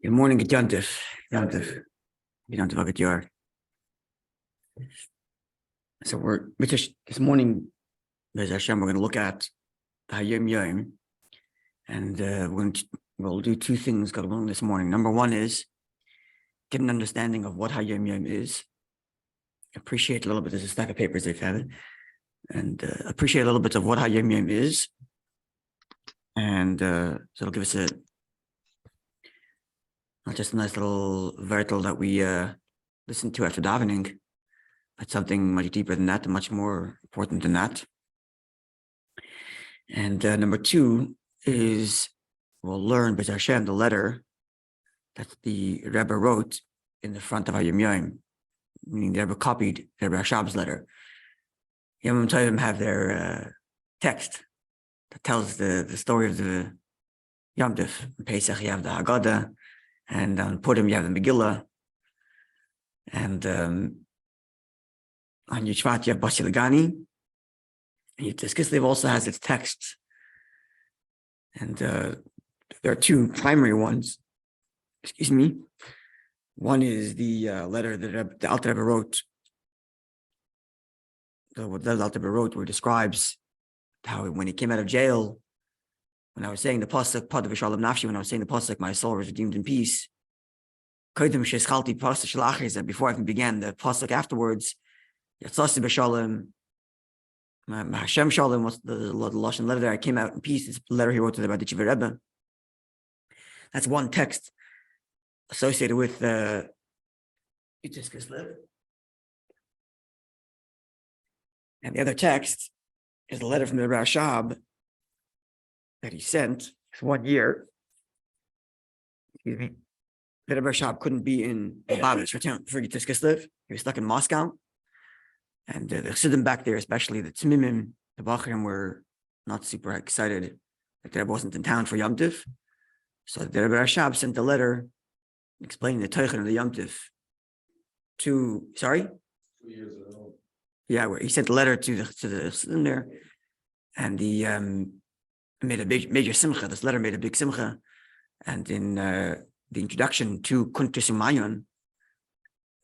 Good morning, Yontif. Yontif. Yontif Agatyor. So this morning, Bez Hashem, we're going to look at HAYOM YOM, and we'll do two things got along this morning. Number one is get an understanding of what HAYOM YOM is. Appreciate a little bit. There's a stack of papers they've had, and appreciate a little bit of what HAYOM YOM is, and so it'll give us not just a nice little vertel that we listen to after davening, but something much deeper than that and much more important than that. And number two is we'll learn, B'ez Hashem, the letter that the Rabbi wrote in the front of HAYOM YOM, meaning the Rabbi copied Rabbi Hashab's letter. Yom Tovim have their text that tells the story of the Yom Tov. In Pesach, you have the Haggadah, and on Purim, you have the Megillah, and on Yishvat, you have Basi Lagani, and Kislev also has its text, and there are two primary ones. Excuse me. One is the letter that the Alter Rebbe wrote. What the Alter Rebbe wrote, where it describes how when he came out of jail, when I was saying the pasuk, Pad v'shalom nafshi, when I was saying the pasuk, my soul was redeemed in peace. Before I even began the pasuk afterwards, Yatzasi b'shalom, Hashem shalom, what's the lashon letter there? I came out in peace. It's the letter he wrote to the Rabbi Rebbe. That's one text associated with Kislev. And the other text is the letter from the Rabbi Hashab that he sent for 1 year. Excuse me. The Rabbi Hashab couldn't be in Babis for Kislev. He was stuck in Moscow. And the Chassidim back there, especially the Tzmimim, the Bachrim, were not super excited that the Rebbe wasn't in town for Yom Tov. So the Rabbi Hashab sent a letter explaining the Teichen of the Yom Tov to, 2 years ago. Yeah, where he sent a letter to the Chassidim there, and he made a major simcha. This letter made a big simcha, and in the introduction to Kuntus Umayon,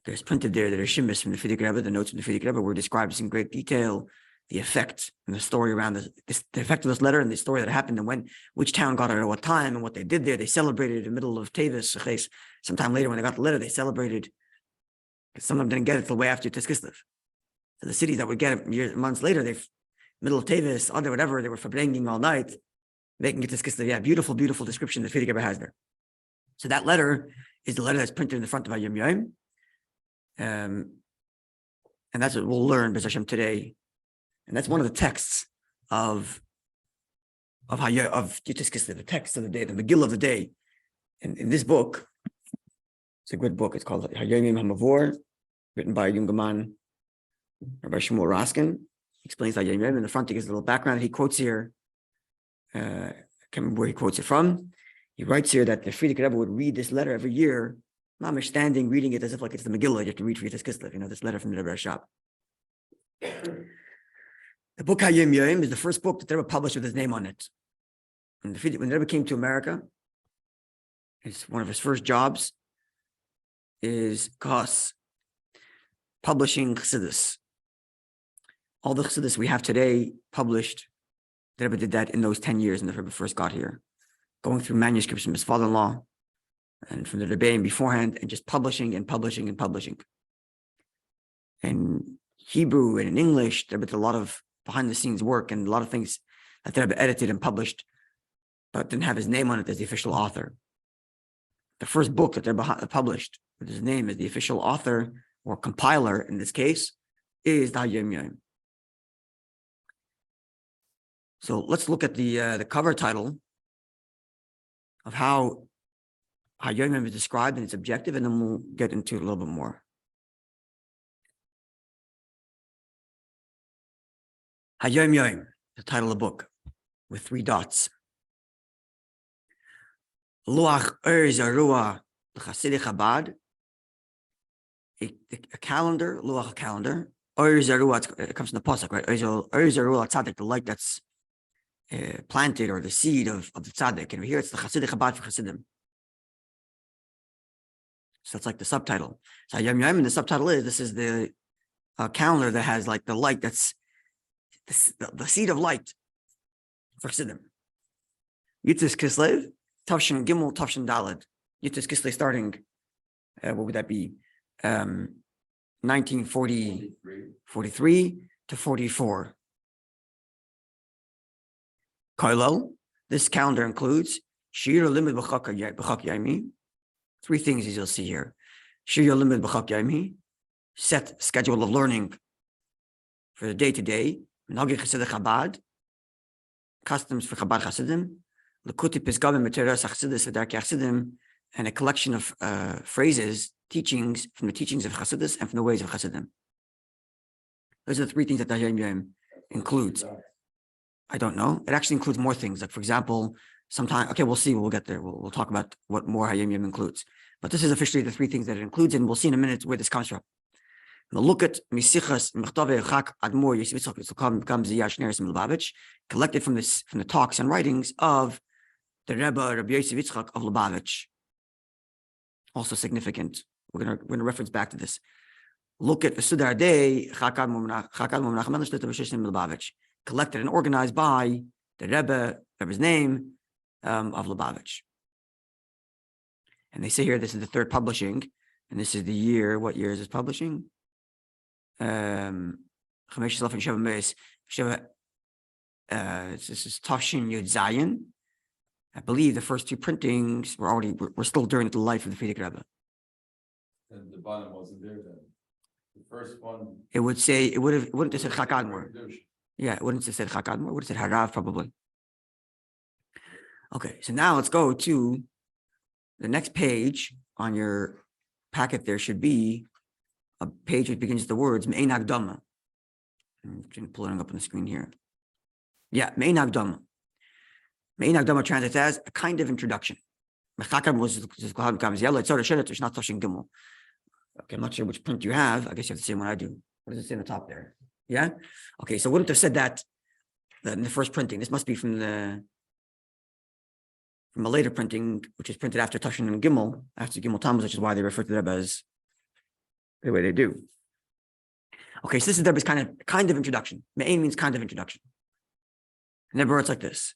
there's printed there the Rishimis from the Frierdiker Rebbe, the notes from the Frierdiker Rebbe, were described in great detail the effect and the story around the effect of this letter and the story that happened and which town got it at what time and what they did there. They celebrated in the middle of Tevis. Sometime later when they got the letter, they celebrated, because some of them didn't get it till way after Tes Kislev. So the cities that would get it months later, middle of Tevis, other whatever, they were verbringing all night. They can get Tes Kislev. Yeah, beautiful, beautiful description the Frierdiker Rebbe has there. So that letter is the letter that's printed in the front of HAYOM YOM. And that's what we'll learn, B'ez Hashem, today. And that's one of the texts of Tes Kislev, the text of the day, the Megillah of the day. In this book, it's a good book. It's called HAYOM HaMavor, written by Yungaman, Rabbi Shmuel Raskin. He explains HAYOM YOM. In the front, he gives a little background. He quotes here, I can't remember where he quotes it from. He writes here that the Frierdiker Rebbe would read this letter every year, mamish standing, reading it as if like it's the Megillah you have to read for Tes Kislev, this letter from the Rabbi Hashab. The book HAYOM YOM is the first book that the Rebbe published with his name on it. And when the Rebbe came to America, one of his first jobs is publishing Chassidus. All the Chassidus we have today published, the Rebbe did that in those 10 years when the Rebbe first got here, going through manuscripts from his father-in-law and from the Rabbi beforehand, and just publishing and publishing and publishing. In Hebrew and in English, there was a lot of behind-the-scenes work and a lot of things that the Rebbe edited and published, but didn't have his name on it as the official author. The first book that the Rebbe published with his name as the official author or compiler in this case is the HAYOM YOM. So let's look at the cover title of how HAYOM YOM is described and its objective, and then we'll get into it a little bit more. HAYOM YOM, the title of the book, with 3 dots. Luach Zarua l'Chasidei Chabad, a calendar, Luach calendar. Zarua, it comes from the pasuk, right? Zarua Tzadik, the light that's planted, or the seed of the tzaddik. And here it's the Chasidei Chabad for Chassidim. So it's like the subtitle. So Yom Yom, and the subtitle is, this is the calendar that has like the light, that's the seed of light for Chassidim. Yitzis Kislev, Tavshin Gimel, Tavshin Daled. Yitzis Kislev starting, what would that be? 1943 to 44. Koilel, this calendar includes Shir Limit B'chak Yaimi. Three things as you'll see here. Shir Limit B'chak Yaimi, set schedule of learning for the day-to-day. Minhagi Chassidei Chabad, customs for Chabad Chassidim. L'kuti Pizgavim B'teras Chassidus V'darkei Chassidim, and a collection of phrases, teachings from the teachings of Chassidus and from the ways of Chassidim. Those are the three things that the HAYOM includes. I don't know. It actually includes more things. Like, for example, sometime, okay, we'll see. We'll get there. We'll talk about what more HAYOM includes. But this is officially the three things that it includes, and we'll see in a minute where this comes from. Look at Misichas Mechtave Chak Admor Yisvitzchak Yitzchak Ziyah Shneris Lubavitch, collected from the talks and writings of the Rebbe Rabbi Yitzchak of Lubavitch. Also significant. We're gonna reference back to this. Look at Sudar Day Chakad Lubavitch, collected and organized by the Rebbe's name of Lubavitch. And they say here this is the third publishing, and this is the year. What year is this publishing? This is Tafshin Yud Zayin. I believe the first two printings were still during the life of the Frierdiker Rebbe. And the bottom wasn't there then. The first one. It would say, it wouldn't have said Chak Admor. Yeah, it wouldn't have said Chak Admor. It would have said Harav probably. Okay, so now let's go to the next page on your packet. There should be a page that begins with the words Me'ein Hagdama. I'm pulling up on the screen here. Yeah, Me'ein Hagdama. Me'ein Hagdama translates as a kind of introduction. Okay, I'm not sure which print you have. I guess you have the same one I do. What does it say on the top there? Yeah? Okay, so wouldn't have said that in the first printing. This must be from a later printing, which is printed after Tafshin and Gimel, after Gimel Tammuz, which is why they refer to the Rebbe as the way they do. Okay, so this is the Rebbe's kind of introduction. Me'ein means kind of introduction. And the words like this.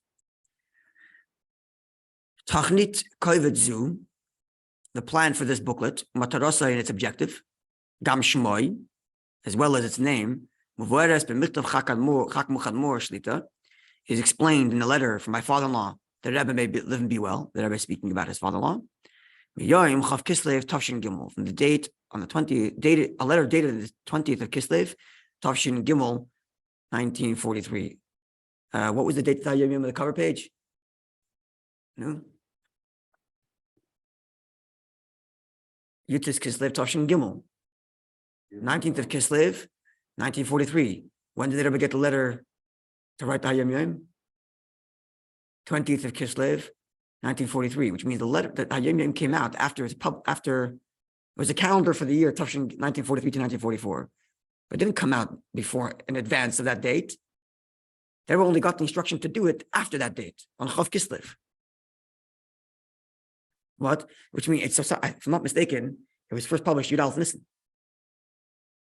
Tachnit Kovet Zu, the plan for this booklet, Matarasa and its objective, Gam Shmoi, as well as its name, Muvares b'michtav Chak Muchadmor Shlita, is explained in the letter from my father-in-law. The Rebbe may live and be well. The Rebbe is speaking about his father-in-law. YOM Chav Kislev Tavshin Gimel. From the date on the 20th, a letter dated the 20th of Kislev, Tavshin Gimel, 1943. What was the date that you remember the cover page? No. Yutis Kislev Tavshin Gimel, 19th of Kislev, 1943. When did the Rebbe get the letter to write the HAYOM? 20th of Kislev, 1943, which means the letter that HAYOM came out after it was a calendar for the year Tavshin 1943 to 1944, but it didn't come out before in advance of that date. They only got the instruction to do it after that date on Chav Kislev. What? Which means, if I'm not mistaken, it was first published Yud Aleph Nisan.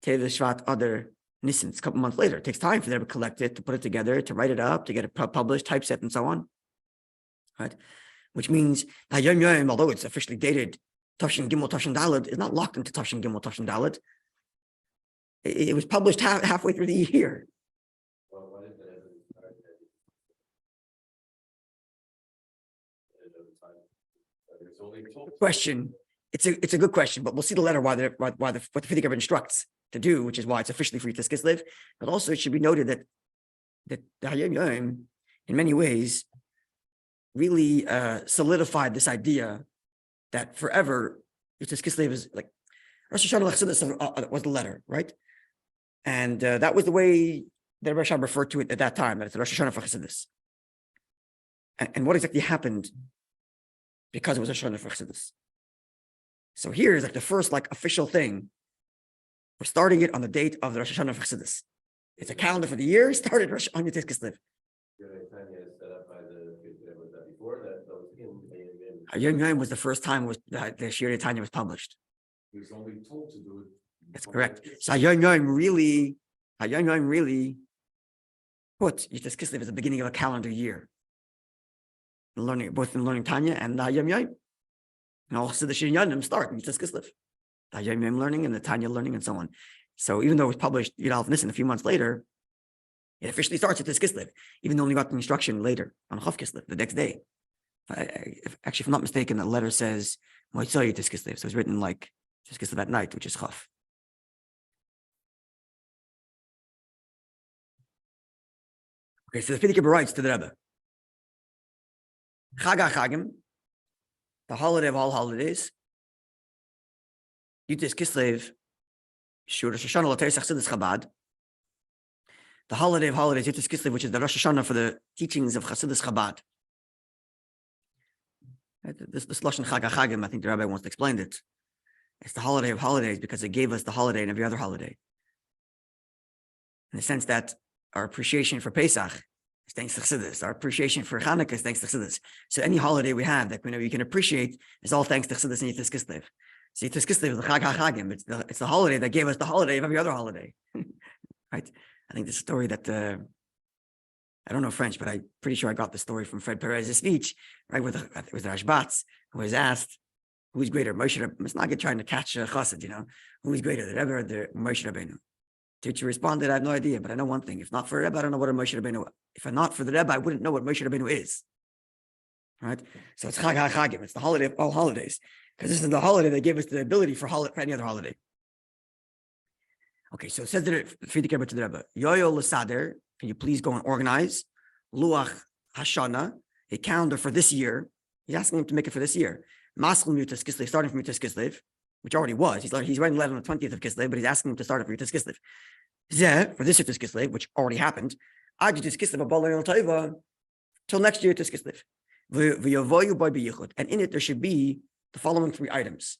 Tev Shvat Adar Nisan. It's a couple months later. It takes time for them to collect it, to put it together, to write it up, to get it published, typeset, and so on. Right? Which means that HAYOM, although it's officially dated Tavshin Gimel, Tavshin Daled, is not locked into Tavshin Gimel, Tavshin Daled. It was published halfway through the year. Question. It's a good question, but we'll see the letter what the Frierdiker Rebbe instructs to do, which is why it's officially for Yitzchak Kislev. But also it should be noted that the HAYOM, in many ways, really solidified this idea that forever Yitzchak Kislev is like Rosh Hashanah Chassidus was the letter, right? And that was the way the Rebbe Rashab referred to it at that time, that it's Rosh Hashanah for Chassidus. And what exactly happened because it was Rosh Hashanah for Chassidus? So here is like the first official thing. We're starting it on the date of the Rosh Hashanah for Chassidus. It's a calendar for the year, started on Yitzchak Kislev. HAYOM was the first time the Shir Tanya was published. There's only told to do it. That's correct. So HAYOM really put Yitzchak Kislev as the beginning of a calendar year. Learning, both in learning Tanya and the HAYOM. And all the Yanim start in Yitzchak Kislev. The HAYOM learning and the Tanya learning and so on. So even though it was published Yud Nisan a few months later, it officially starts at this Kislev, even though we got the instruction later on Chav Kislev, the next day. Actually, if I'm not mistaken, the letter says Moitzah Yitzchak Kislev, so it's written like Yitzchak Kislev at night, which is Chav. Okay, so the Frierdiker writes to the Rebbe, Chag HaChagim, the holiday of all holidays, Yitzchak Kislev, Shur Rosh Hashanah L'Teres Chassidus Chabad, the holiday of holidays, Yitzchak Kislev, which is the Rosh Hashanah for the teachings of Chassidus Chabad. This Lashon Chag HaChagim, I think the Rabbi wants to explain it. It's the holiday of holidays because it gave us the holiday and every other holiday. In the sense that our appreciation for Pesach is thanks to Chassidus. Our appreciation for Hanukkah is thanks to Chassidus. So any holiday we have that we can appreciate is all thanks to Chassidus and Yitzchak Kislev. So Yitzchak Kislev is the Chag HaChagim. It's the holiday that gave us the holiday of every other holiday. Right? I think the story that I don't know French, but I'm pretty sure I got the story from Fred Perez's speech, right? It was the Rashbatz who was asked, who's greater, Moshe Rabbeinu? It's not good trying to catch a chassid, who's greater, the Rebbe or the Moshe Rabbeinu? Teacher responded, I have no idea, but I know one thing. If not for Rebbe, I don't know what a Moshe Rabbeinu. If not for the Rebbe, I wouldn't know what Moshe Rabbeinu is. Right? So it's Chag HaChagim. It's the holiday of all holidays, because this is the holiday that gave us the ability for any other holiday. Okay, so it says that Frierdiker to the Rebbe, Yoyo L'Sader, can you please go and organize Luach Hashana, a calendar for this year? He's asking him to make it for this year. Maskal Yitzchak Kislev, starting from Yitzchak Kislev, which already was. He's writing 11 on the 20th of Kislev, but he's asking him to start it for Yitzchak Kislev. Zeh, for this Yitzchak Kislev, which already happened, Ad Yitzchak Kislev Abal Taiva, till next year Yitzchak Kislev. V'yavoyu by b'yichud, and in it there should be the following 3 items.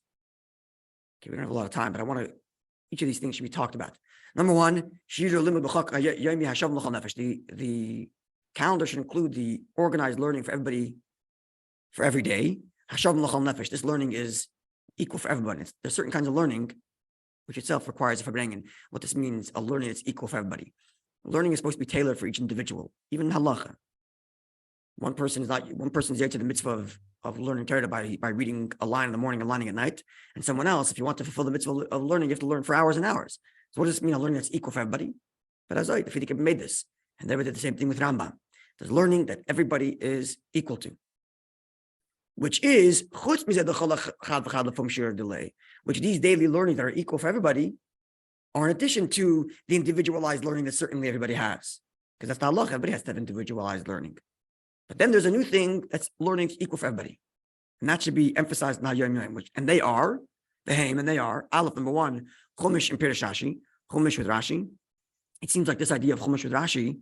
Okay, we don't have a lot of time, but I want to. Each of these things should be talked about. Number 1, the calendar should include the organized learning for everybody, for every day. This learning is equal for everybody. There's certain kinds of learning, which itself requires a farbrengen. What this means, a learning that's equal for everybody. Learning is supposed to be tailored for each individual, even in halacha. One person is there to the mitzvah of learning Torah by reading a line in the morning and lining at night. And someone else, if you want to fulfill the mitzvah of learning, you have to learn for hours and hours. So what does this mean, a learning that's equal for everybody? But as the Frierdiker made this, and they did the same thing with Rambam. There's learning that everybody is equal to, which is, which these daily learning that are equal for everybody are in addition to the individualized learning that certainly everybody has. Because that's the halacha, everybody has to have individualized learning. But then there's a new thing that's learning equal for everybody. And that should be emphasized in HAYOM, and they are, the HAYOM, and they are, Aleph, number 1, Chumash and Pirush Rashi, Chumash with Rashi. It seems like this idea of Chumash with Rashi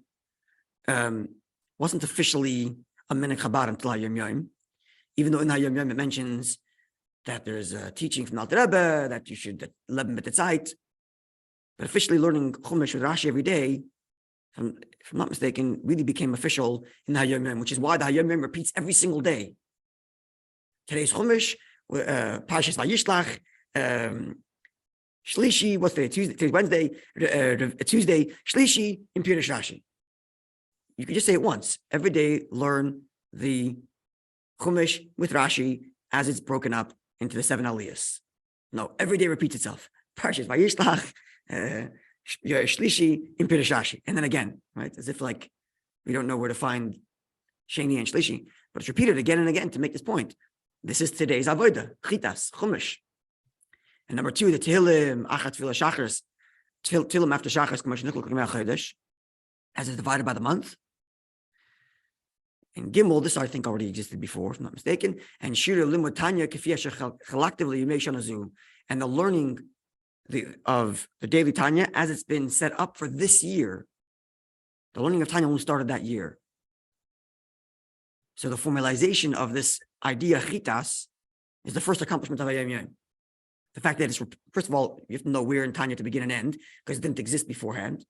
wasn't officially a minhag Chabad until HAYOM, even though in HAYOM it mentions that there's a teaching from the Alter Rebbe, that you should leben b'tetzait. But officially learning Chumash with Rashi every day, if I'm not mistaken, really became official in the HAYOM, which is why the HAYOM repeats every single day. Today's Chumash, Parshas Vayishlach, Shlishi, what's today? Tuesday, today's Wednesday, Tuesday, Shlishi, in Pirush Rashi. You can just say it once. Every day, learn the Chumash with Rashi as it's broken up into the 7 aliyahs. No, every day repeats itself. Parshas Vayishlach, Shlishi in Pirush Rashi, and then again, right? As if like we don't know where to find Sheni and Shlishi, but it's repeated again and again to make this point. This is today's avodah, chitas, chumash. And number 2, the Tehillim, Achat Tefillah Shachris, Tehillim after Shachris, as it's divided by the month. And Gimel, this I think already existed before, if I'm not mistaken. And Shira Limud Tanya Kefiyah collectively Yimei Shana, and the learning of the daily Tanya as it's been set up for this year. The learning of Tanya only started that year. So the formalization of this idea, chitas, is the first accomplishment of HAYOM. The fact that it's, first of all, you have to know where in Tanya to begin and end, because it didn't exist beforehand.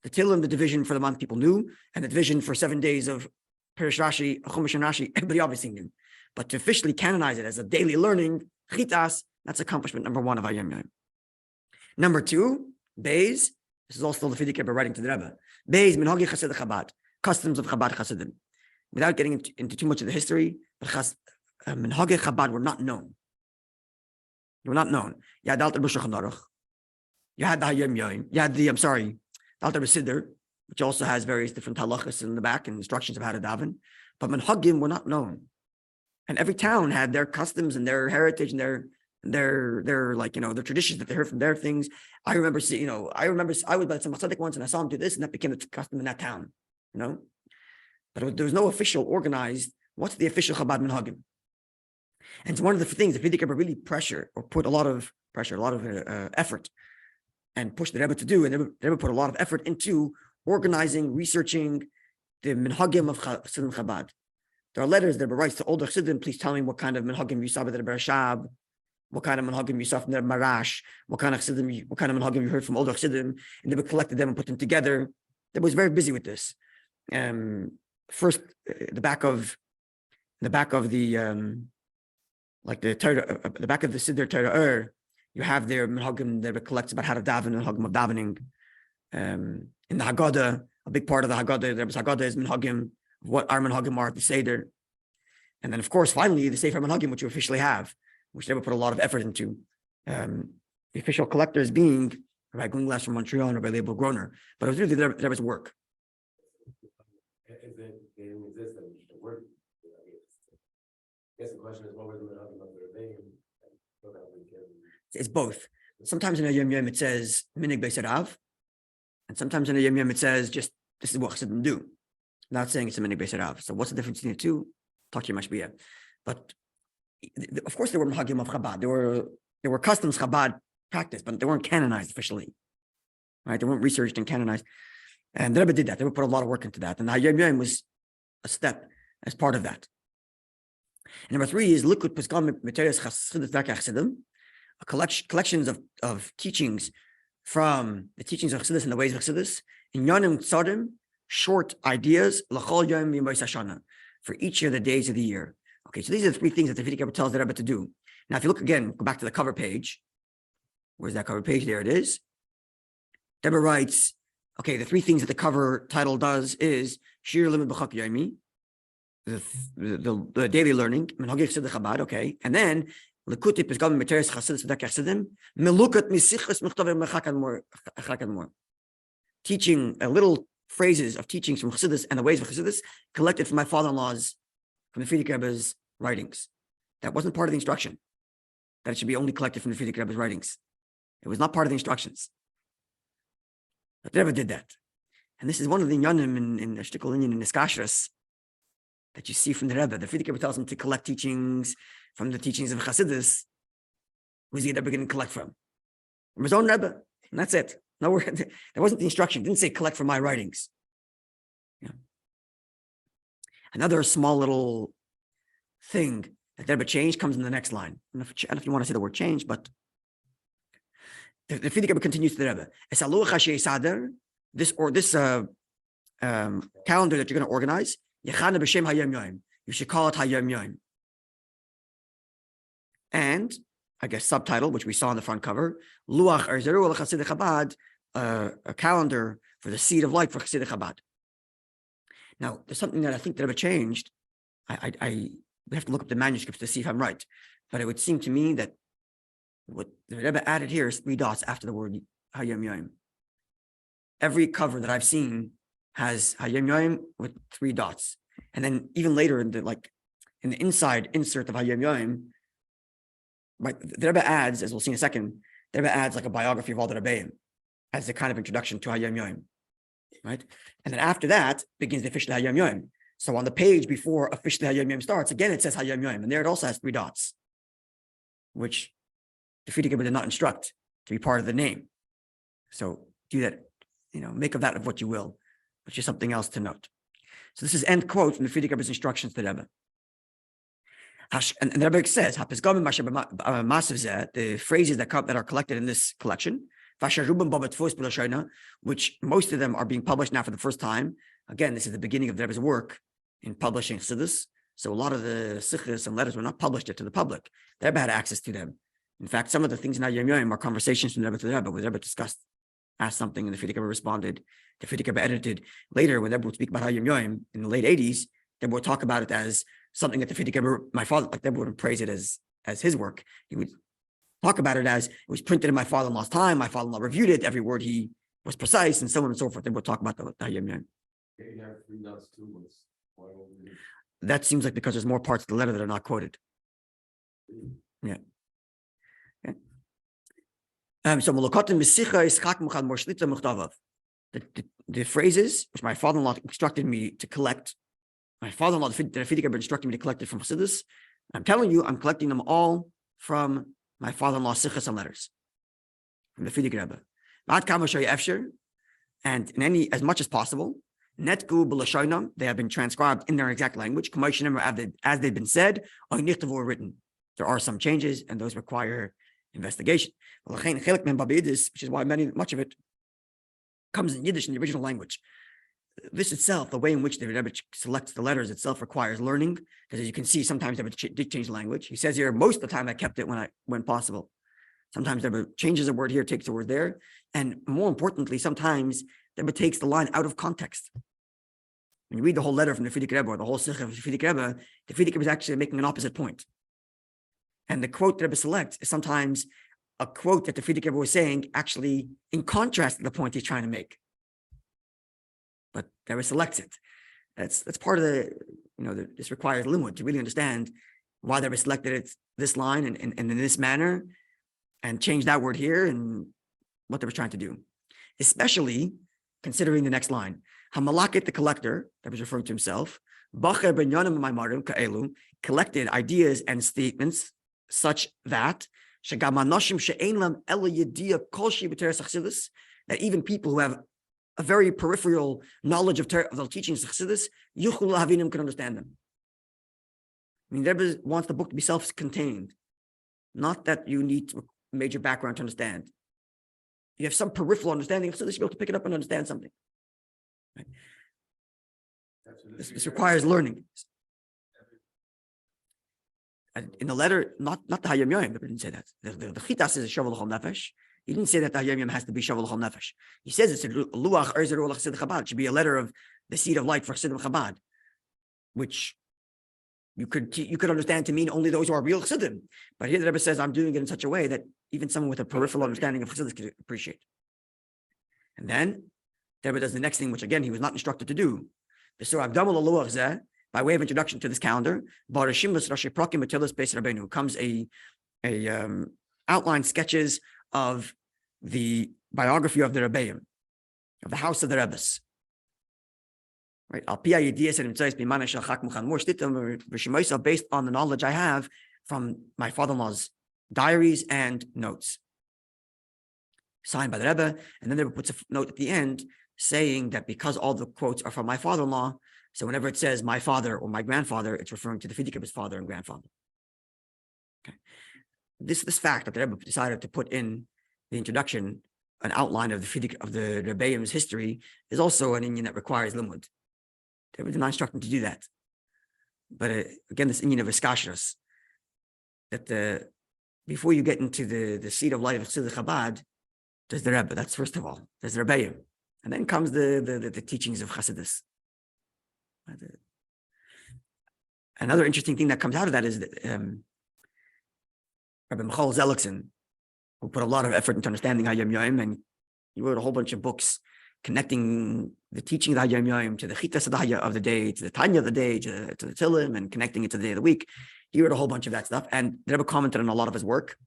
The Tehillim, the division for the month, people knew, and the division for 7 days of Pirush Rashi, Chumash and Rashi, everybody obviously knew. But to officially canonize it as a daily learning, chitas, That's accomplishment number one of HAYOM YOM. Number two, Beis. This is all still the Frierdiker Rebbe writing to the Rebbe. Beis minhagi Chassid Chabad, customs of Chabad Chassidim. Without getting into too much of the history, but minhagi Chabad were not known. They were not known. You had the Alter B'Shulchan Aruch. You had the HAYOM YOM. You had the the Alter B'Siddur, which also has various different halachas in the back and instructions of how to daven. But minhagim were not known, and every town had their customs and their heritage and their like their traditions that they heard from their things. I remember seeing, I was by some Tzaddik once and I saw him do this, and that became the custom in that town, But there was no official organized. What's the official Chabad minhagim? And it's one of the things the Frierdiker Rebbe really put a lot of effort, and pushed the Rebbe to do, and the Rebbe put a lot of effort into organizing, researching the minhagim of Chassidim Chabad. There are letters that Rebbe writes to older Chassidim. Please tell me what kind of minhagim you saw with the Rebbe Rashab, what kind of minhagim you saw from the Marash, what kind of minhagim you heard from older Chassidim, and they collected them and put them together. They was very busy with this. First, the back of the the back of the Siddur Torah, you have their minhagim that collects about how to daven, minhagim of davening. In the Haggadah, a big part of the Haggadah, the Haggadah is minhagim, what our minhagim are at the Seder. And then, of course, finally, the Sefer Minhagim, which you officially have, which they would put a lot of effort into. The official collectors being Rabbi Gunglas from Montreal and Rabbi Leibel Groner. But it was really the Rebbe's work. If they didn't exist, then it should work. I guess the question is, what were the minhagim of the Rebbe? It's both. Sometimes in a Yom Yom it says Minig Beis Rav, and sometimes in a Yom Yom it says just this is what Chassidim do. Not saying it's a Minig Beis Rav. So what's the difference between the two? Talk to your mashbiya. But of course there were minhagim of Chabad. There were customs Chabad practice, but they weren't canonized officially. Right? They weren't researched and canonized. And the Rebbe did that. They would put a lot of work into that. And the HAYOM YOM was a step as part of that. And number three is Likud Pesgam Materials Chassidus Chassidim, a collections of teachings from the teachings of Chassidus and the ways of Chassidus, in Yonim Tzadim, short ideas, L'chol Yom Yimos Hashana, for each of the days of the year. Okay, so these are the three things that the Frierdiker Rebbe tells the Rebbe to do. Now, if you look again, go back to the cover page. Where's that cover page? There it is. The Rebbe writes, okay, the three things that the cover title does is Shir Limud B'Chak Yomi, the daily learning, Minhagim Chassidei Chabad, okay, and then Likuti Pesgam Materials Chassidus V'Dak Chassidim, Melukat Misichas Mechtav Mechak Admor, teaching little phrases of teachings from Chassidus and the ways of Chassidus collected from my father-in-law's, from the Frierdiker Rebbe's writings. That wasn't part of the instruction, that it should be only collected from the Frierdiker Rebbe's writings. It was not part of the instructions. But the Rebbe did that. And this is one of the Inyanim in the Shtickle Inyan in Niskashras that you see from the Rebbe. The Frierdiker Rebbe tells him to collect teachings from the teachings of Chassidus. Who's the Rebbe going to collect from? From his own Rebbe. And that's it. No, that wasn't the instruction. It didn't say collect from my writings. Yeah. Another small little thing that the Rebbe changed comes in the next line. I don't know if you want to say the word change, but the Frierdiker Rebbe continues to the Rebbe. This calendar that you're going to organize, you should call it HAYOM YOM. And I guess subtitle, which we saw on the front cover, Luach Arzeru Chassidei Chabad, a calendar for the seed of light for Chassidei Chabad. Now, there's something that I think the Rebbe changed. We have to look up the manuscripts to see if I'm right, but it would seem to me that what the Rebbe added here is 3 dots after the word HAYOM YOM. Every cover that I've seen has HAYOM YOM with 3 dots, and then even later in the inside insert of HAYOM YOM, right, the Rebbe adds, as we'll see in a second, the Rebbe adds like a biography of all the Rebbeim as a kind of introduction to HAYOM YOM, right? And then after that begins the official HAYOM YOM. So on the page before officially HAYOM YOM starts, again it says HAYOM YOM, and there it also has 3 dots, which the Frierdiker Rebbe did not instruct to be part of the name. So do that, make of that of what you will, which is something else to note. So this is end quote from the Frierdiker Rebbe's instructions to the Rebbe. And the Rebbe says, the phrases that are collected in this collection, which most of them are being published now for the first time. Again, this is the beginning of the Rebbe's work in publishing Chassidus. So a lot of the sichos and letters were not published yet to the public. The Rebbe had access to them. In fact, some of the things in HAYOM are conversations from the Rebbe to the Rebbe, where the Rebbe discussed, asked something, and the Frierdiker Rebbe responded. The Frierdiker Rebbe edited. Later, when the Rebbe would speak about HAYOM in the late 80s, the Rebbe would talk about it as something that the Frierdiker Rebbe, my father, like the Rebbe wouldn't praise it as his work. He would talk about it as it was printed in my father-in-law's time. My father-in-law reviewed it. Every word he was precise, and so on and so forth. They would talk about the HAYOM. You have 3 dots too, why don't we? That seems like because there's more parts of the letter that are not quoted. Yeah. So the phrases which my father-in-law instructed me to collect, my father-in-law, the Frierdiker Rebbe instructed me to collect it from Chassidus. I'm telling you, I'm collecting them all from my father-in-law's sichas and letters from the Frierdiker Rebbe. And in any, as much as possible, netgu b'lashoinam, they have been transcribed in their exact language, as they've been said, or written. There are some changes, and those require investigation. Which is why much of it comes in Yiddish in the original language. This itself, the way in which the Rebbe selects the letters itself requires learning, because as you can see, sometimes the Rebbe did change the language. He says here, most of the time I kept it when possible. Sometimes the Rebbe changes a word here, takes a word there, and more importantly, sometimes the Rebbe takes the line out of context. When you read the whole letter from the Frierdiker Rebbe or the whole Sikha of the Frierdiker Rebbe, the Frierdiker Rebbe is actually making an opposite point. And the quote the Rebbe selects is sometimes a quote that the Frierdiker Rebbe was saying actually in contrast to the point he's trying to make. But the Rebbe selects it. That's part of this requires limud to really understand why the Rebbe selected it, this line and in this manner, and change that word here and what they were trying to do. Especially considering the next line. Hamalakit, the collector, that was referring to himself, Bacher ben Yonim Maimarim Ka'elu, collected ideas and statements such that that even people who have a very peripheral knowledge of the teachings of Chassidus, can understand them. I mean, Rebbe wants the book to be self-contained, not that you need a major background to understand. You have some peripheral understanding of Chassidus, you'll be able to pick it up and understand something. Right? This requires learning. In the letter, not the HAYOM, but didn't say that. The Chitas is a Shavuot L'chol Nefesh. He didn't say that the HAYOM has to be Shavuot L'chol Nefesh. He says it's a Luach Erzer Olach Chassid Chabad. It should be a letter of the seed of light for Chassidim Chabad, which you could understand to mean only those who are real Chassidim. But here the Rebbe says, I'm doing it in such a way that even someone with a peripheral understanding of Chassidus could appreciate. And then the Rebbe does the next thing, which again he was not instructed to do. The Surah Agdamah L'Luach Zeh, by way of introduction to this calendar, comes outline sketches of the biography of the Rabbeim, of the house of the Rebbes. Right? Based on the knowledge I have from my father-in-law's diaries and notes. Signed by the Rebbe, and then the Rebbe puts a note at the end saying that because all the quotes are from my father-in-law, so whenever it says my father or my grandfather, it's referring to the Frierdiker Rebbe's father and grandfather. Okay. This fact that the Rebbe decided to put in the introduction an outline of the Rebbeim's history is also an inyan that requires limud. The Rebbe did not instruct him to do that. But again, this inyan of iskashras, that before you get into the seed of light of Chassidus Chabad, there's the Rebbe. That's first of all. There's the Rebbeim. And then comes the teachings of Chassidus. Another interesting thing that comes out of that is that Rabbi Michal Zelikson, who put a lot of effort into understanding HAYOM, and he wrote a whole bunch of books connecting the teaching of HAYOM to the Chitas of the day, to the Tanya of the day, to the Tilim, and connecting it to the day of the week. He wrote a whole bunch of that stuff, and the Rebbe commented on a lot of his work.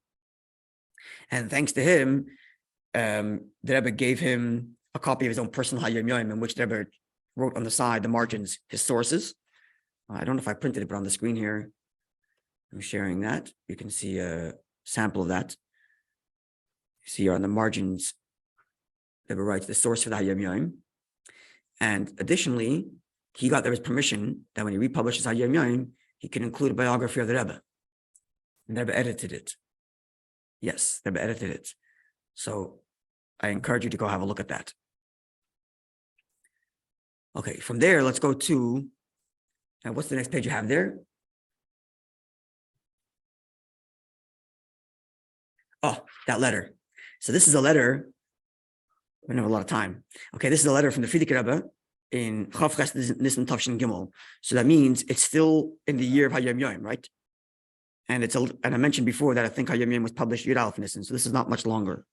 And thanks to him, the Rebbe gave him a copy of his own personal HAYOM, in which the Rebbe wrote on the side, the margins, his sources. I don't know if I printed it, but on the screen here, I'm sharing that. You can see a sample of that. You see here on the margins, the Rebbe writes the source for the HAYOM. And additionally, he got there his permission that when he republishes HAYOM, he can include a biography of the Rebbe. And the Rebbe edited it. Yes, the Rebbe edited it. So I encourage you to go have a look at that. Okay, from there, let's go to, what's the next page you have there? Oh, that letter. So this is a letter. We don't have a lot of time. Okay, this is a letter from the Frierdiker Rebbe in Chav Ches Nisan Tavshin Gimel. So that means it's still in the year of HAYOM YOM, right? And and I mentioned before that I think HAYOM YOM was published Yud Aleph Nisan. So this is not much longer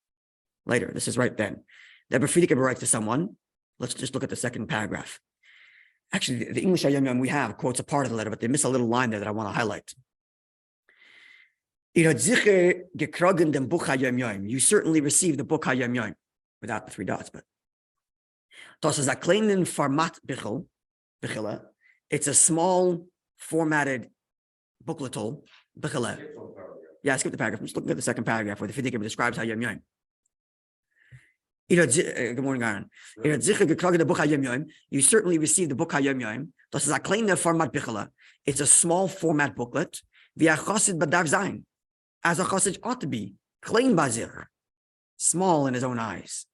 later. This is right then. The Frierdiker Rebbe writes to someone. Let's just look at the second paragraph. Actually, the English HAYOM YOM we have quotes a part of the letter, but they miss a little line there that I want to highlight. You certainly received the book HAYOM YOM without the three dots, but it's a small formatted bookletal. Yeah, I skipped the paragraph. I'm just looking at the second paragraph where the Frierdiker describes HAYOM YOM. Good morning, Aaron. You certainly received the book HAYOM YOM. It's a small format booklet. As a chassid ought to be, klein bazir, small in his own eyes.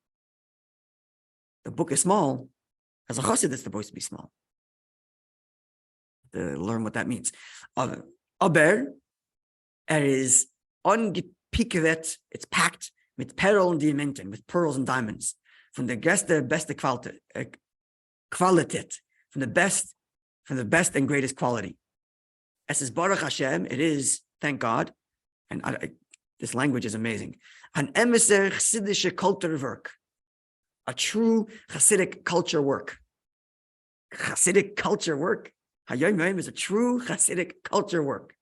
The book is small. As a chassid, it's supposed to be small. To learn what that means. Aber, is ungepikvet, it's packed with Perl and Diamanten, with pearls and diamonds. From the beste Qualität, from the best and greatest quality. Es is Baruch Hashem, it is, thank God, and this language is amazing. An emisser chassidische Kulturwerk, a true Hasidic culture work. Hasidic culture work. HAYOM YOM is a true Hasidic culture work.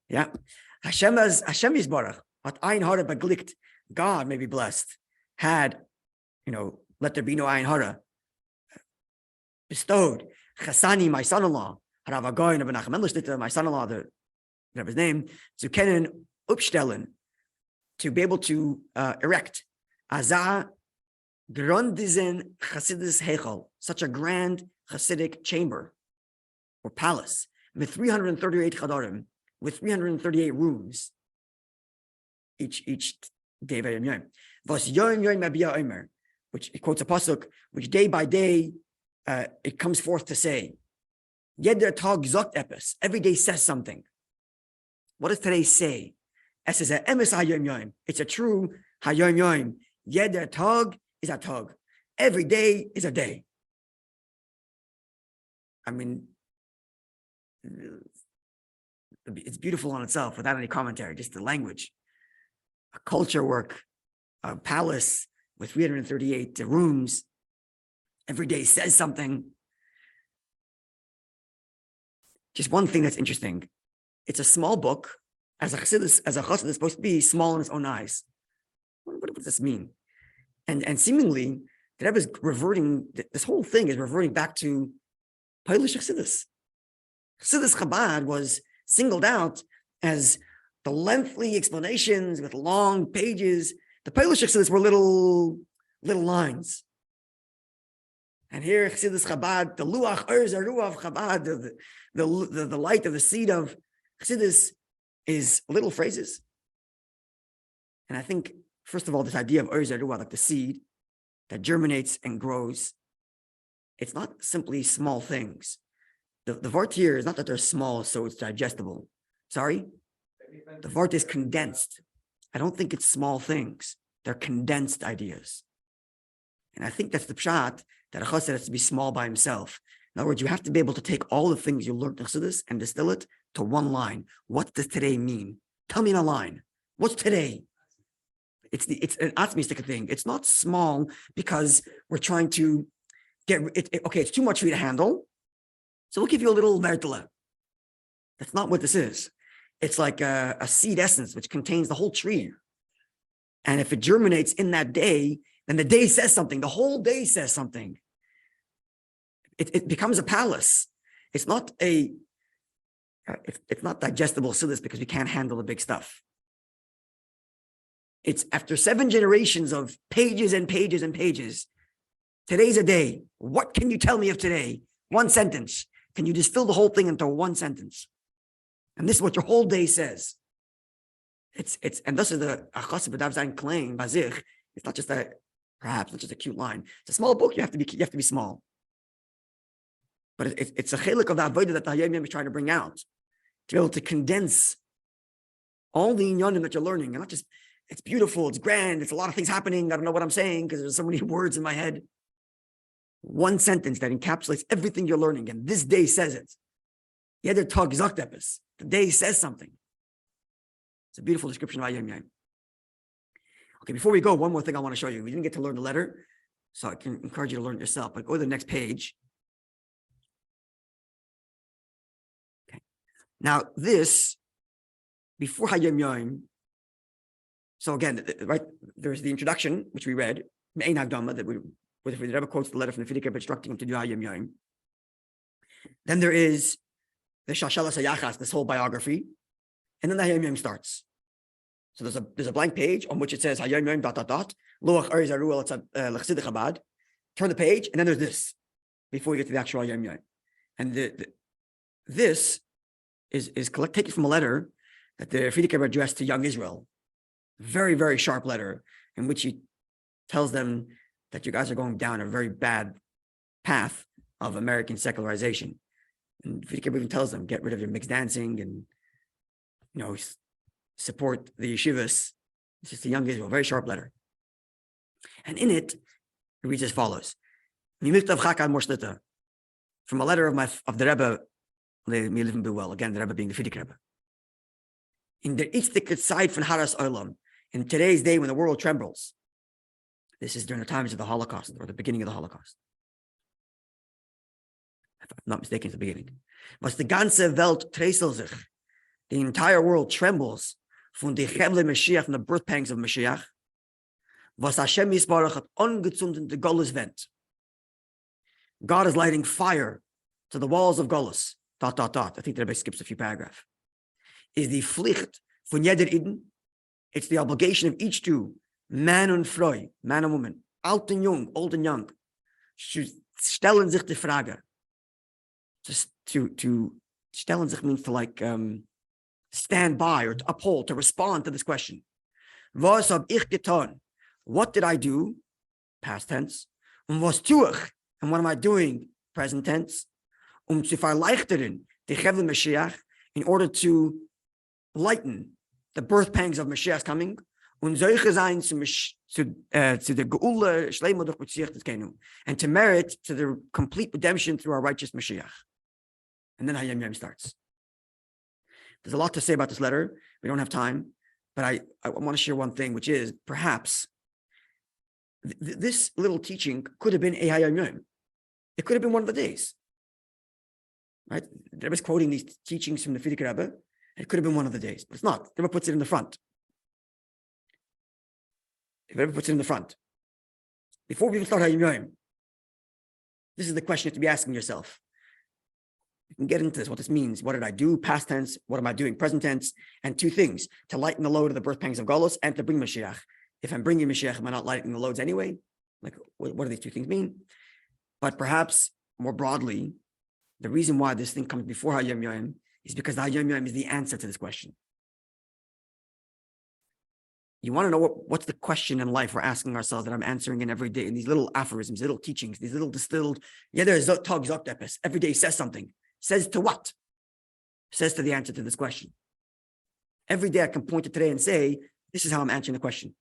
Yeah. Hashem Yisbarach, what Ein Hara beglikt, God may be blessed, had, let there be no Ein Hara, bestowed, Chasani, my son-in-law, Harav Agoyin of Menachem Mendelshlitter, my son-in-law, his name, zu kennen upstellen, to be able to erect, Azah Grundisen Chasidus Heichal, such a grand Hasidic chamber or palace, with 338 chadarim, with 338 rooms, each day of HAYOM YOM. Vos Yom Yom Mabia Omer, which it quotes a pasuk, which day by day it comes forth to say, Yeder Tag Zot Epis, every day says something. What does today say? Es is a emes HAYOM YOM. It's a true HAYOM YOM. Yeder Tag is a Tag. Every day is a day. I mean, it's beautiful on itself without any commentary, just the language. A culture work, a palace with 338 rooms. Every day says something. Just one thing that's interesting. It's a small book, as a chassid is supposed to be small in its own eyes. What does this mean? And seemingly, the Rebbe is reverting, this whole thing is reverting back to Polish Chassidus. Chassidus Chabad was singled out as the lengthy explanations with long pages. The Polish Chassidus were little lines. And here, Chassidus Chabad, the Luach Erzer Ruach Chabad, the light of the seed of Chassidus is little phrases. And I think, first of all, this idea of Erzer Ruach, like the seed that germinates and grows, it's not simply small things. The vart here is not that they're small so it's digestible. Sorry? The vart is condensed. I don't think it's small things. They're condensed ideas. And I think that's the pshat that a chassid has to be small by himself. In other words, you have to be able to take all the things you learned in chassidus and distill it to one line. What does today mean? Tell me in a line. What's today? It's an atzmistic thing. It's not small because we're trying to get it. Okay, it's too much for you to handle. So we'll give you a little mertela. That's not what this is. It's like a seed essence which contains the whole tree. And if it germinates in that day, then the day says something. The whole day says something. It becomes a palace. It's not it's not digestible sillis because we can't handle the big stuff. It's after 7 generations of pages and pages and pages. Today's a day. What can you tell me of today? One sentence. Can you distill the whole thing into one sentence? And this is what your whole day says. And this is the achas b'dav zayin claim bazich. It's not just perhaps not just a cute line. It's a small book. You have to be small. But it's a chelik of the avodah that the HAYOM YOM is trying to bring out, to be able to condense all the inyanim that you're learning, and not just, it's beautiful, it's grand, it's a lot of things happening, I don't know what I'm saying because there's so many words in my head. One sentence that encapsulates everything you're learning, and this day says it. Yeder tag sagt etwas. The day says something. It's a beautiful description of HAYOM. Okay, before we go, one more thing I want to show you. We didn't get to learn the letter, so I can encourage you to learn it yourself, but go to the next page. Okay. Now, this, before HAYOM, so again, right, there's the introduction, which we read, Me'ein Hagdama, that we, where the Rebbe quotes the letter from the Fidik Rebbe instructing him to do HAYOM. Then there is the Shashalas HaYachas, this whole biography, and then the HAYOM starts. So there's a blank page on which it says HAYOM ... Loach Ariz Aruel L'Chsidich Chabad. Turn the page, and then there's this before you get to the actual HAYOM. And this is taken from a letter that the Fidik Rebbe addressed to young Israel. Very, very sharp letter in which he tells them that you guys are going down a very bad path of American secularization. And Fidik Rebbe even tells them, get rid of your mixed dancing and, support the yeshivas. It's just a young Israel, very sharp letter. And in it, it reads as follows. From a letter of the Rebbe, may live and be well. Again, the Rebbe being the Fidik Rebbe. In the Itzdik side from Haras Olam, in today's day when the world trembles, this is during the times of the Holocaust or the beginning of the Holocaust. If I'm not mistaken, it's the beginning. Was the ganze Welt tresel sich, the entire world trembles from the Chevle Mashiach, from the birth pangs of Mashiach. Was Hashem Yisbarach hat angezündet the Golus Vent. God is lighting fire to the walls of Golus. ... I think the Rebbe skips a few paragraphs. Is the Pflicht von jeder Eden. It's the obligation of each Jew, man and Frau, man and woman, alt and young, old and young, stellen sich die Frage. Just to stellen sich means to stand by or to uphold, to respond to this question. Was hab ich getan? What did I do? Past tense. Und was tue ich? And what am I doing? Present tense. Zu verleichtern die Chevle Mashiach, in order to lighten the birth pangs of Mashiach's coming, und solche sein zu der Geule Shleima durch Beziach des Kenu, and to merit to the complete redemption through our righteous Mashiach. And then HAYOM starts. There's a lot to say about this letter. We don't have time, but I want to share one thing, which is perhaps this little teaching could have been a HAYOM. It could have been one of the days. Right? The Rebbe is quoting these teachings from the Fidik Rebbe. It could have been one of the days, but it's not. The Rebbe puts it in the front. The Rebbe puts it in the front. Before we even start HAYOM, this is the question you have to be asking yourself. You can get into this, what this means. What did I do? Past tense. What am I doing? Present tense. And two things, to lighten the load of the birth pangs of Golos and to bring Mashiach. If I'm bringing Mashiach, am I not lightening the loads anyway? Like, what do these two things mean? But perhaps more broadly, the reason why this thing comes before HAYOM is because the HAYOM is the answer to this question. You want to know what's the question in life we're asking ourselves that I'm answering in every day, in these little aphorisms, little teachings, these little distilled, there's every day says something. Says to what? Says to the answer to this question. Every day I can point to today and say, this is how I'm answering the question.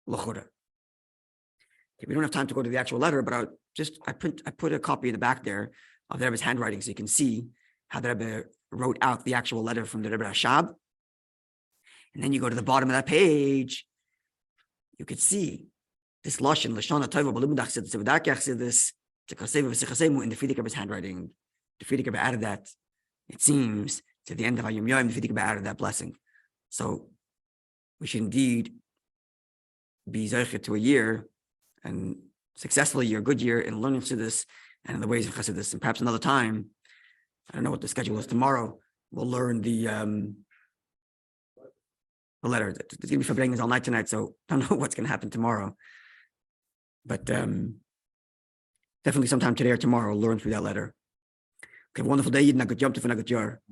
L'chura. Okay, we don't have time to go to the actual letter, but I put a copy in the back there of the Rebbe's handwriting so you can see how the Rebbe wrote out the actual letter from the Rebbe Rashab. And then you go to the bottom of that page, you could see this Lashon, Lashon HaTova, B'limudach Chassidus, V'darkei Chassidus, in the Fidik Rebbe's handwriting. The Fidik Rebbe added that, it seems, to the end of HAYOM, the Fidik Rebbe added that blessing. So we should indeed be zeicher to a year, and successful year, good year in learning Chassidus and in the ways of Chassidus. And perhaps another time, I don't know what the schedule is tomorrow, we'll learn the letter. There's going to be Fabrengens all night tonight, so I don't know what's going to happen tomorrow. But definitely sometime today or tomorrow, we'll learn through that letter. Okay, wonderful day, Yidna, good Yom Tov and a good year.